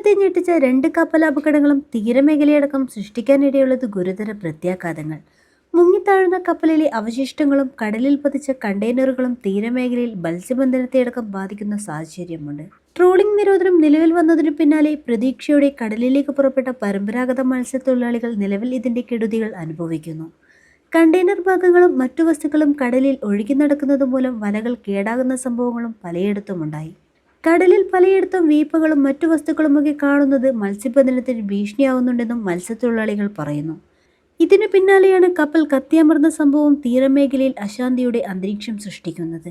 കേരളത്തെ ഞെട്ടിച്ച 2 കപ്പലപകടങ്ങളും തീരമേഖലയടക്കം സൃഷ്ടിക്കാനിടയുള്ളത് ഗുരുതര പ്രത്യാഘാതങ്ങൾ. മുങ്ങിത്താഴുന്ന കപ്പലിലെ അവശിഷ്ടങ്ങളും കടലിൽ പതിച്ച കണ്ടെയ്നറുകളും തീരമേഖലയിൽ മത്സ്യബന്ധനത്തെയടക്കം ബാധിക്കുന്ന സാഹചര്യമുണ്ട്. ട്രോളിംഗ് നിരോധനം നിലവിൽ വന്നതിനു പിന്നാലെ പ്രതീക്ഷയോടെ കടലിലേക്ക് പുറപ്പെട്ട പരമ്പരാഗത മത്സ്യത്തൊഴിലാളികൾ നിലവിൽ ഇതിന്റെ കെടുതികൾ അനുഭവിക്കുന്നു. കണ്ടെയ്നർ ഭാഗങ്ങളും മറ്റു വസ്തുക്കളും കടലിൽ ഒഴുകി നടക്കുന്നത് മൂലം വലകൾ കേടാകുന്ന സംഭവങ്ങളും പലയിടത്തുമുണ്ടായി. കടലിൽ പലയിടത്തും വീപ്പകളും മറ്റു വസ്തുക്കളുമൊക്കെ കാണുന്നത് മത്സ്യബന്ധനത്തിന് ഭീഷണിയാവുന്നുണ്ടെന്നും മത്സ്യത്തൊഴിലാളികൾ പറയുന്നു. ഇതിനു പിന്നാലെയാണ് കപ്പൽ കത്തിയമർന്ന സംഭവം തീരമേഖലയിൽ അശാന്തിയുടെ അന്തരീക്ഷം സൃഷ്ടിക്കുന്നത്.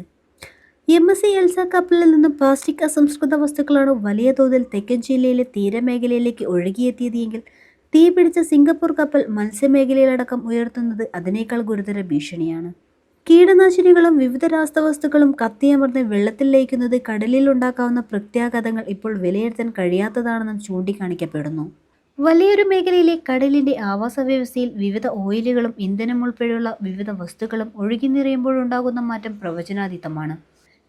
MSC എൽസ കപ്പലിൽ നിന്നും പ്ലാസ്റ്റിക് അസംസ്കൃത വസ്തുക്കളാണ് വലിയ തോതിൽ തെക്കൻ ജില്ലയിലെ തീരമേഖലയിലേക്ക് ഒഴുകിയെത്തിയതെങ്കിൽ തീപിടിച്ച സിംഗപ്പൂർ കപ്പൽ മത്സ്യമേഖലയിലടക്കം ഉയർത്തുന്നത് അതിനേക്കാൾ ഗുരുതര ഭീഷണിയാണ്. കീടനാശിനികളും വിവിധ രാസവസ്തുക്കളും കത്തിയമർന്ന് വെള്ളത്തിൽ ലയിക്കുന്നത് കടലിൽ ഉണ്ടാക്കാവുന്ന പ്രത്യാഘാതങ്ങൾ ഇപ്പോൾ വിലയിരുത്താൻ കഴിയാത്തതാണെന്നും ചൂണ്ടിക്കാണിക്കപ്പെടുന്നു. വലിയൊരു മേഖലയിലെ കടലിന്റെ ആവാസ വ്യവസ്ഥയിൽ വിവിധ ഓയിലുകളും ഇന്ധനം ഉൾപ്പെടെയുള്ള വിവിധ വസ്തുക്കളും ഒഴുകി നിറയുമ്പോഴുണ്ടാകുന്ന മാറ്റം പ്രവചനാതീതമാണ്.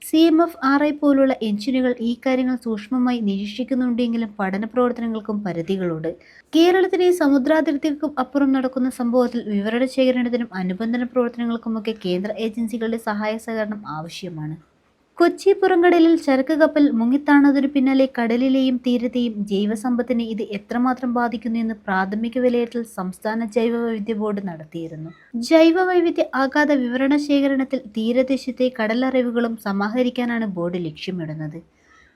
CMF-RI പോലുള്ള എഞ്ചിനുകൾ ഈ കാര്യങ്ങൾ സൂക്ഷ്മമായി നിരീക്ഷിക്കുന്നുണ്ടെങ്കിലും പഠന പ്രവർത്തനങ്ങൾക്കും പരിധികളുണ്ട്. കേരളത്തിലെ സമുദ്രാതിർത്തികൾക്കും അപ്പുറം നടക്കുന്ന സംഭവത്തിൽ വിവരണ ശേഖരണത്തിനും അനുബന്ധന പ്രവർത്തനങ്ങൾക്കുമൊക്കെ കേന്ദ്ര ഏജൻസികളുടെ സഹായ സഹകരണം ആവശ്യമാണ്. കൊച്ചി പുറംകടലിൽ ചരക്ക് കപ്പൽ മുങ്ങിത്താണതിനു പിന്നാലെ കടലിലെയും തീരത്തെയും ജൈവസമ്പത്തിനെ ഇത് എത്രമാത്രം ബാധിക്കുന്നു എന്ന് പ്രാഥമിക വിലയിരുത്തൽ സംസ്ഥാന ജൈവവൈവിധ്യ ബോർഡ് നടത്തിയിരുന്നു. ജൈവവൈവിധ്യ ആഘാത വിവരണ ശേഖരണത്തിൽ തീരദേശത്തെ കടലറിവുകളും സമാഹരിക്കാനാണ് ബോർഡ് ലക്ഷ്യമിടുന്നത്.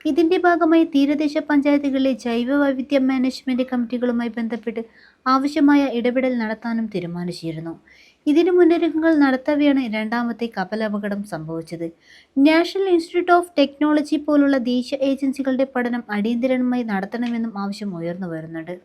ഇതിന്റെ ഭാഗമായി തീരദേശ പഞ്ചായത്തുകളിലെ ജൈവവൈവിധ്യ മാനേജ്മെന്റ് കമ്മിറ്റികളുമായി ബന്ധപ്പെട്ട് ആവശ്യമായ ഇടപെടൽ നടത്താനും തീരുമാനിച്ചിരുന്നു. ഇതിന് മുന്നൊരുക്കങ്ങൾ നടത്തവെയാണ് രണ്ടാമത്തെ കപ്പലപകടം സംഭവിച്ചത്. നാഷണൽ ഇൻസ്റ്റിറ്റ്യൂട്ട് ഓഫ് ടെക്നോളജി പോലുള്ള ദേശീയ ഏജൻസികളുടെ പഠനം അടിയന്തരമായി നടത്തണമെന്നും ആവശ്യം ഉയർന്നു വരുന്നുണ്ട്.